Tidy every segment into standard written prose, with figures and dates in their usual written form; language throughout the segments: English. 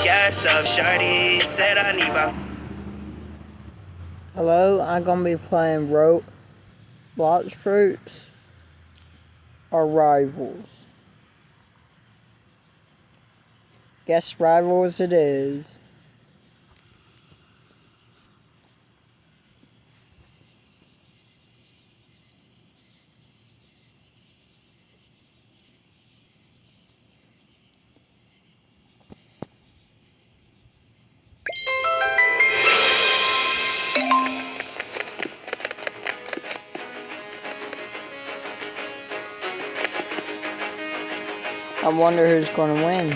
Gassed up, shorty said I need my. Hello, I'm gonna be playing Roblox Troops or Rivals. Guess Rivals it is. I wonder who's gonna win.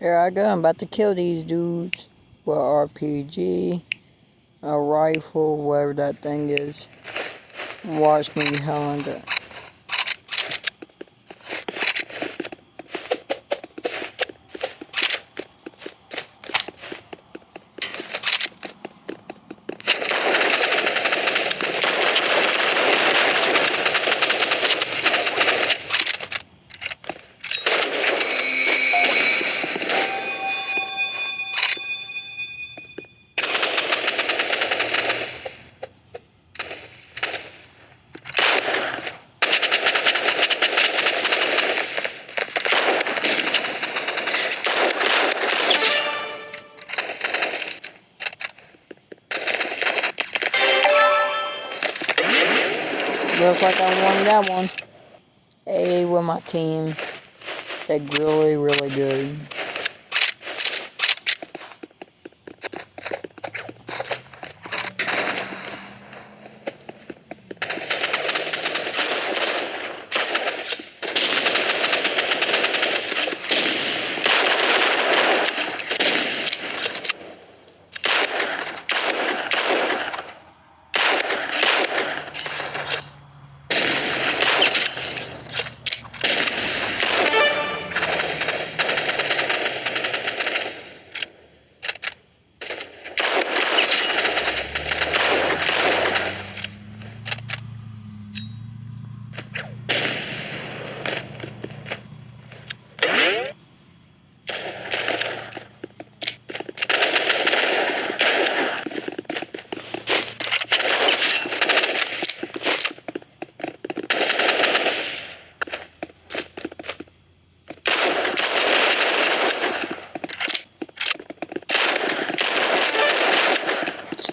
Here I go, I'm about to kill these dudes with RPG, a rifle, whatever that thing is. Watch me how I go. Looks like I won that one. Hey, with my team. They're really, really good.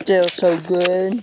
Still so good.